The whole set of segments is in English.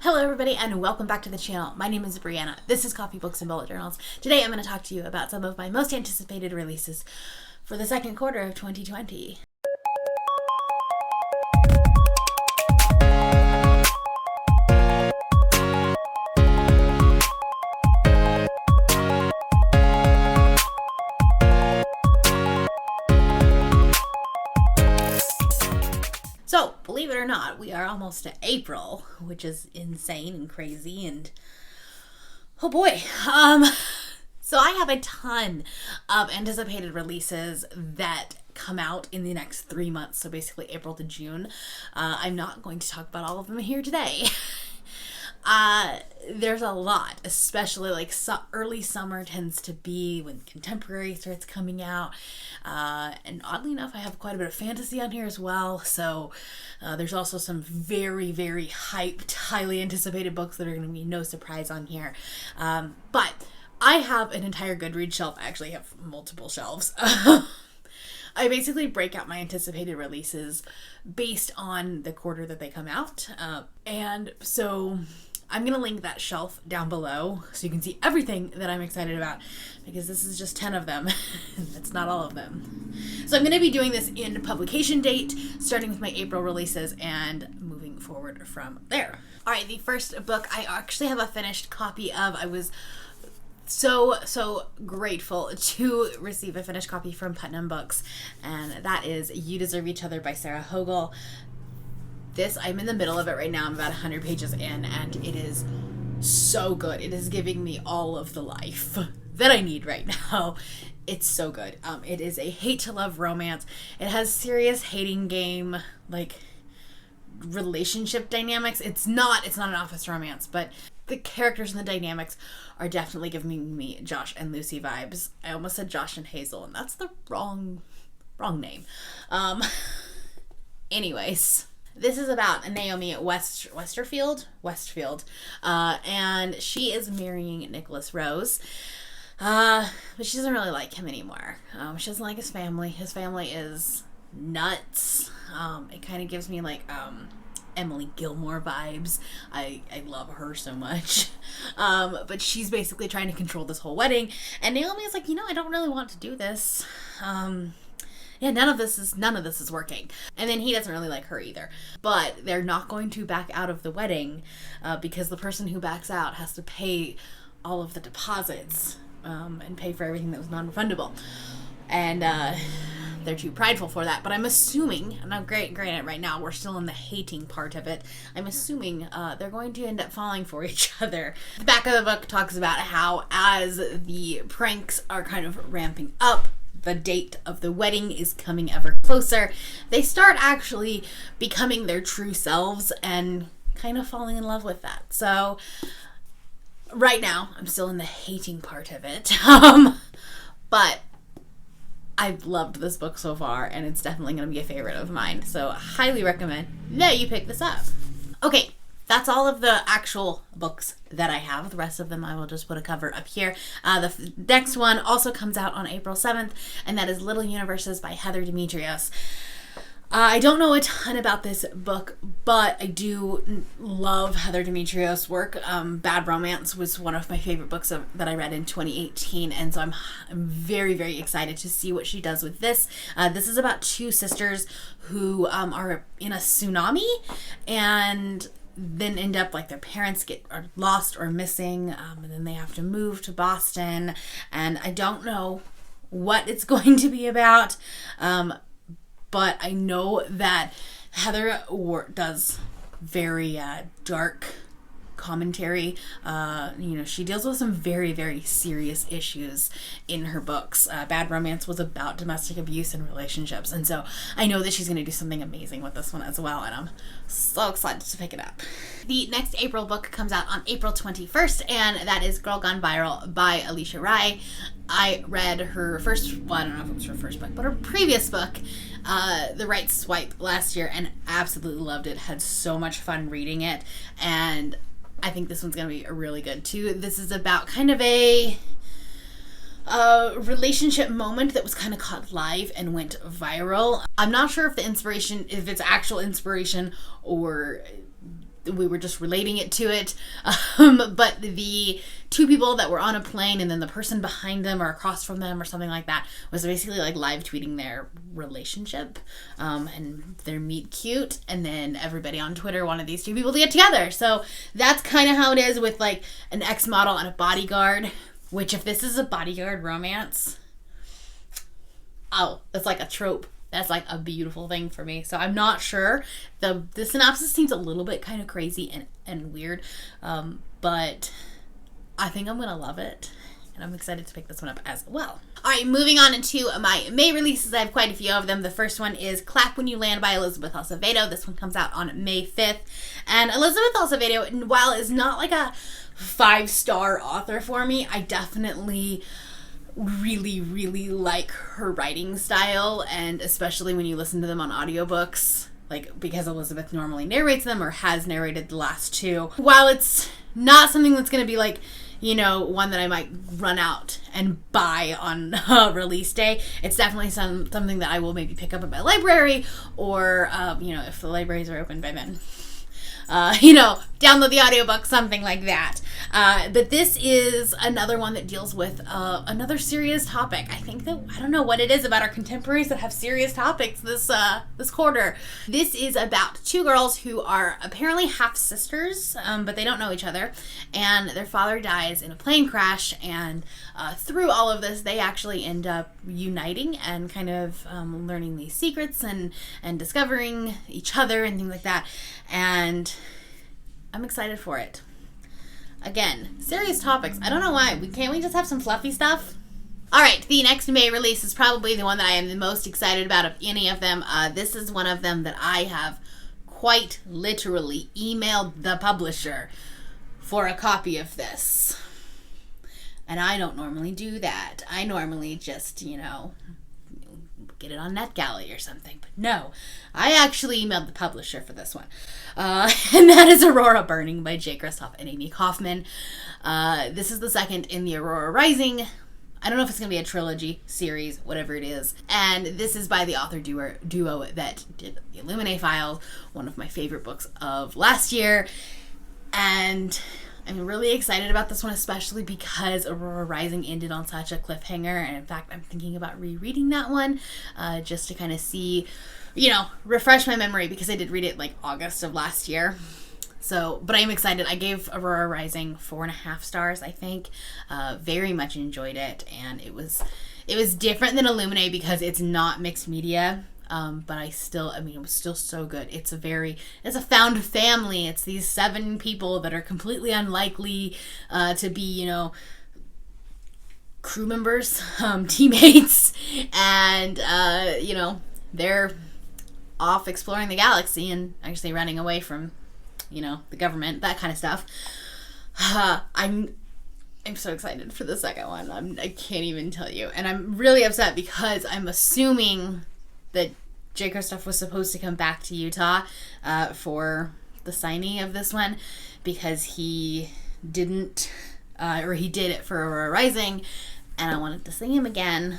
Hello everybody and welcome back to the channel. My name is Brianna. This is Coffee Books and Bullet Journals. Today I'm going to talk to you about some of my most anticipated releases for the second quarter of 2020. So, believe it or not, we are almost to April, which is insane and crazy, and oh boy. So I have a ton of anticipated releases that come out in the next 3 months, so basically April to June. I'm not going to talk about all of them here today. There's a lot, especially like early summer tends to be when contemporary starts coming out. And oddly enough, I have quite a bit of fantasy on here as well. So there's also some very, very hyped, highly anticipated books that are going to be no surprise on here. But I have an entire Goodreads shelf. I actually have multiple shelves. I basically break out my anticipated releases based on the quarter that they come out. And so I'm going to link that shelf down below so you can see everything that I'm excited about, because this is just 10 of them. That's not all of them. So I'm going to be doing this in publication date, starting with my April releases and moving forward from there. All right, the first book I actually have a finished copy of. I was so grateful to receive a finished copy from Putnam Books, and that is You Deserve Each Other by Sarah Hogle. I'm in the middle of it right now. I'm about 100 pages in, and it is so good. It is giving me all of the life that I need right now. It's so good. It is a hate to love romance. It has serious hating game, like, relationship dynamics. It's not an office romance, but the characters and the dynamics are definitely giving me Josh and Lucy vibes. I almost said Josh and Hazel, and that's the wrong name. Anyways, this is about Naomi Westfield, and she is marrying Nicholas Rose, but she doesn't really like him anymore. She doesn't like his family. His family is nuts. It kind of gives me like Emily Gilmore vibes. I love her so much. But she's basically trying to control this whole wedding, and Naomi is like, I don't really want to do this. None of this is working. And then he doesn't really like her either. But they're not going to back out of the wedding because the person who backs out has to pay all of the deposits and pay for everything that was non-refundable. And they're too prideful for that. But I'm assuming, and I'm granted right now we're still in the hating part of it, I'm assuming they're going to end up falling for each other. The back of the book talks about how as the pranks are kind of ramping up, the date of the wedding is coming ever closer, they start actually becoming their true selves and kind of falling in love with that. So right now I'm still in the hating part of it, but I've loved this book so far, and it's definitely going to be a favorite of mine, so I highly recommend that you pick this up. Okay, that's all of the actual books that I have. The rest of them I will just put a cover up here. The next one also comes out on April 7th, and that is Little Universes by Heather Demetrios. I don't know a ton about this book, but I do love Heather Demetrios' work. Bad Romance was one of my favorite books that I read in 2018, and so I'm very, very excited to see what she does with this. This is about two sisters who are in a tsunami, and then end up like their parents are lost or missing, and then they have to move to Boston, and I don't know what it's going to be about, but I know that Heather does very dark commentary. She deals with some very, very serious issues in her books. Bad Romance was about domestic abuse and relationships, and so I know that she's going to do something amazing with this one as well, and I'm so excited to pick it up. The next April book comes out on April 21st, and that is Girl Gone Viral by Alicia Rai. I read her I don't know if it was her first book, but her previous book, The Right Swipe, last year, and absolutely loved it. Had so much fun reading it, and I think this one's going to be really good too. This is about kind of a relationship moment that was kind of caught live and went viral. I'm not sure if it's actual inspiration or we were just relating it to it. But the two people that were on a plane and then the person behind them or across from them or something like that was basically like live tweeting their relationship and their meet cute. And then everybody on Twitter wanted these two people to get together. So that's kind of how it is with like an ex-model and a bodyguard, which if this is a bodyguard romance, oh, it's like a trope. That's like a beautiful thing for me. So I'm not sure. The synopsis seems a little bit kind of crazy and weird. But I think I'm going to love it. And I'm excited to pick this one up as well. All right, moving on into my May releases. I have quite a few of them. The first one is Clap When You Land by Elizabeth Acevedo. This one comes out on May 5th. And Elizabeth Acevedo, while is not like a 5-star author for me, I definitely really, really like her writing style, and especially when you listen to them on audiobooks, like because Elizabeth normally narrates them or has narrated the last two. While it's not something that's going to be like, you know, one that I might run out and buy on release day, it's definitely something that I will maybe pick up at my library or, you know, if the libraries are open by then. You know, download the audiobook, something like that. But this is another one that deals with another serious topic. I think that, I don't know what it is about our contemporaries that have serious topics this quarter. This is about two girls who are apparently half-sisters, but they don't know each other. And their father dies in a plane crash, and through all of this, they actually end up uniting and kind of learning these secrets and discovering each other and things like that. And I'm excited for it. Again, serious topics. I don't know why. Can't we just have some fluffy stuff? Alright, the next May release is probably the one that I am the most excited about of any of them. This is one of them that I have quite literally emailed the publisher for a copy of this. And I don't normally do that. I normally just, you know, get it on NetGalley or something. But no, I actually emailed the publisher for this one. And that is Aurora Burning by Jay Kristoff and Amy Kaufman. This is the second in the Aurora Rising. I don't know if it's going to be a trilogy, series, whatever it is. And this is by the author duo that did the Illuminae Files, one of my favorite books of last year. And I'm really excited about this one, especially because Aurora Rising ended on such a cliffhanger. And in fact, I'm thinking about rereading that one just to kind of see, you know, refresh my memory, because I did read it like August of last year. So, but I'm excited. I gave Aurora Rising 4.5 stars, I think. Very much enjoyed it. And it was different than Illuminae because it's not mixed media. But it was still so good. It's a found family. It's these 7 people that are completely unlikely to be, you know, crew members, teammates, and, you know, they're off exploring the galaxy and actually running away from, you know, the government, that kind of stuff. I'm so excited for the second one. I can't even tell you. And I'm really upset because I'm assuming that Jay Kristoff was supposed to come back to Utah for the signing of this one, because he didn't, or he did it for Aurora Rising, and I wanted to see him again,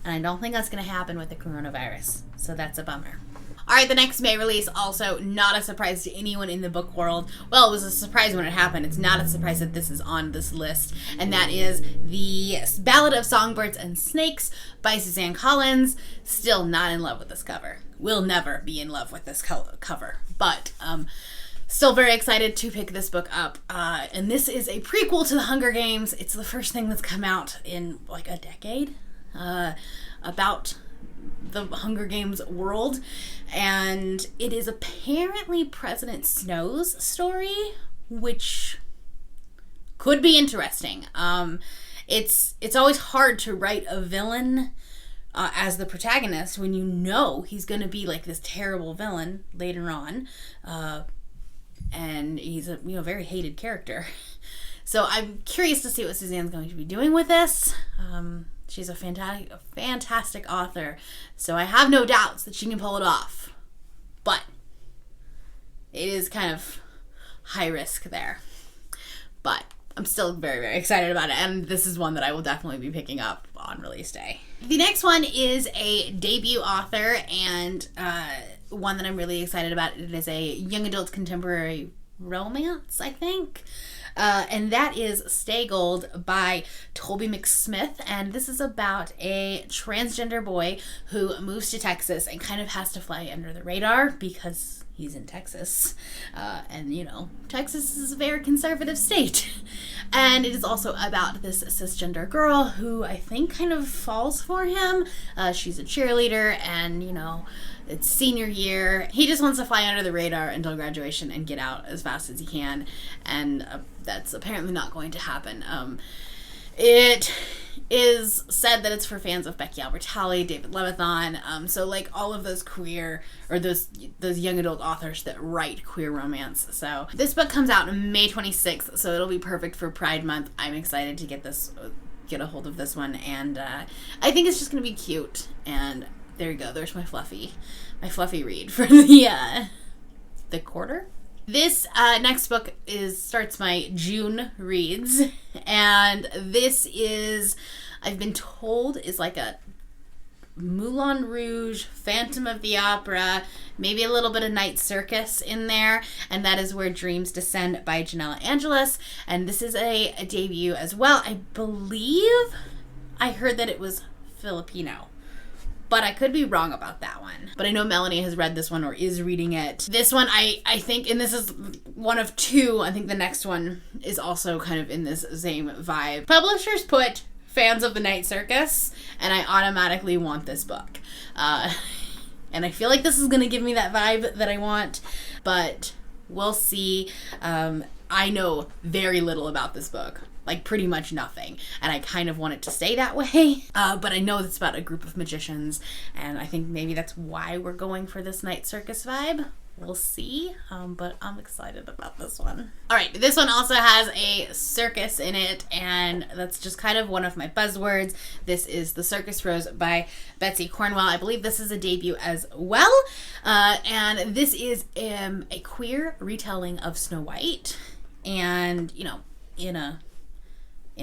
and I don't think that's going to happen with the coronavirus, so that's a bummer. Alright, the next May release, also not a surprise to anyone in the book world. Well, it was a surprise when it happened. It's not a surprise that this is on this list. And that is The Ballad of Songbirds and Snakes by Suzanne Collins. Still not in love with this cover. Will never be in love with this cover. But, still very excited to pick this book up. And this is a prequel to The Hunger Games. It's the first thing that's come out in like a decade about the Hunger Games world, and it is apparently President Snow's story, which could be interesting. It's always hard to write a villain as the protagonist when you know he's going to be like this terrible villain later on, and he's a very hated character. So I'm curious to see what Suzanne's going to be doing with this. She's a fantastic author, so I have no doubts that she can pull it off. But it is kind of high risk there. But I'm still very, very excited about it, and this is one that I will definitely be picking up on release day. The next one is a debut author, and one that I'm really excited about. It is a young adult contemporary romance, I think. And that is Stay Gold by Toby McSmith. And this is about a transgender boy who moves to Texas and kind of has to fly under the radar because he's in Texas. And, you know, Texas is a very conservative state. And it is also about this cisgender girl who I think kind of falls for him. She's a cheerleader and, you know, it's senior year. He just wants to fly under the radar until graduation and get out as fast as he can. And that's apparently not going to happen. It is said that it's for fans of Becky Albertalli, David Levithan, so like all of those queer, or those young adult authors that write queer romance. So this book comes out on May 26th, so it'll be perfect for Pride Month. I'm excited to get a hold of this one, and I think it's just going to be cute. And there you go, there's my fluffy read for the quarter. This next book starts my June reads, and this is, I've been told, is like a Moulin Rouge, Phantom of the Opera, maybe a little bit of Night Circus in there, and that is Where Dreams Descend by Janella Angelis, and this is a debut as well. I believe I heard that it was Filipino, but I could be wrong about that one. But I know Melanie has read this one or is reading it. This one, I think, and this is one of two, I think the next one is also kind of in this same vibe. Publishers put fans of the Night Circus, and I automatically want this book. And I feel like this is going to give me that vibe that I want, but we'll see. I know very little about this book. Like pretty much nothing, and I kind of want it to stay that way, but I know it's about a group of magicians, and I think maybe that's why we're going for this Night Circus vibe. We'll see, but I'm excited about this one. Alright, this one also has a circus in it, and that's just kind of one of my buzzwords. This is The Circus Rose by Betsy Cornwell. I believe this is a debut as well, and this is a queer retelling of Snow White, and, you know, in a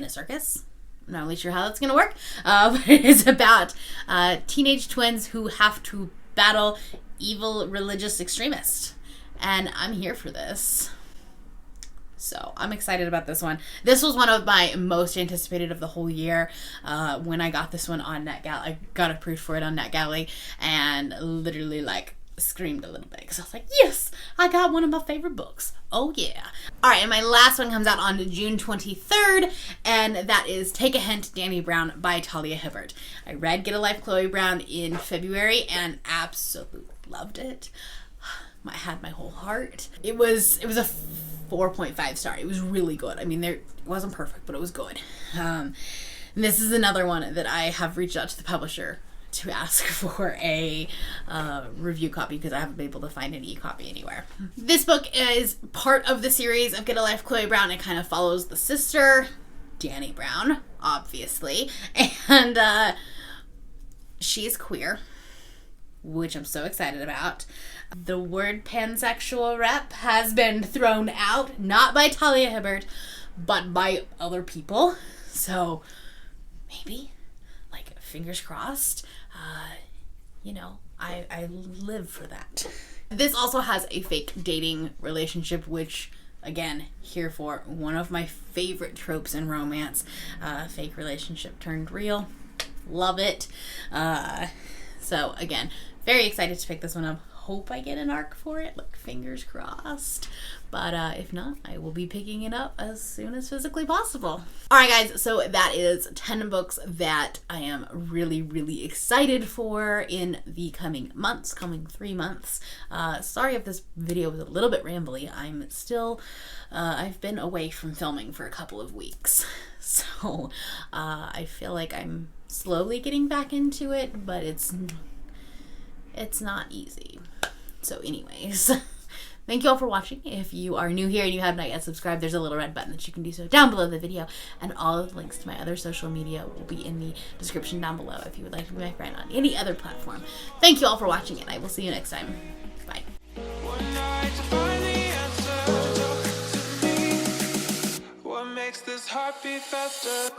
circus. I'm not really sure how that's going to work. But it's about teenage twins who have to battle evil religious extremists. And I'm here for this. So I'm excited about this one. This was one of my most anticipated of the whole year. When I got this one on NetGalley, I got approved for it on NetGalley and literally like screamed a little bit because I was like, yes, I got one of my favorite books. Oh yeah. Alright, and my last one comes out on June 23rd, and that is Take a Hint, Dani Brown by Talia Hibbert. I read Get a Life, Chloe Brown in February and absolutely loved it. I had my whole heart. It was a 4.5 star. It was really good. I mean, it wasn't perfect, but it was good. This is another one that I have reached out to the publisher to ask for a review copy because I haven't been able to find an e-copy anywhere. This book is part of the series of Get a Life, Chloe Brown. It kind of follows the sister, Dani Brown, obviously, and she's queer, which I'm so excited about. The word pansexual rep has been thrown out, not by Talia Hibbert, but by other people, so maybe, like, fingers crossed. You know, I live for that. This also has a fake dating relationship, which, again, here for one of my favorite tropes in romance. Fake relationship turned real. Love it. So, again, very excited to pick this one up. Hope I get an arc for it, like fingers crossed. But if not, I will be picking it up as soon as physically possible. Alright guys, so that is 10 books that I am really, really excited for in the coming 3 months. Sorry if this video was a little bit rambly. I'm still, I've been away from filming for a couple of weeks. So I feel like I'm slowly getting back into it, but it's not easy. So anyways, thank you all for watching. If you are new here and you have not yet subscribed, there's a little red button that you can do so down below the video, and all of the links to my other social media will be in the description down below if you would like to be my friend on any other platform. Thank you all for watching, and I will see you next time. Bye. What makes this heart beat faster?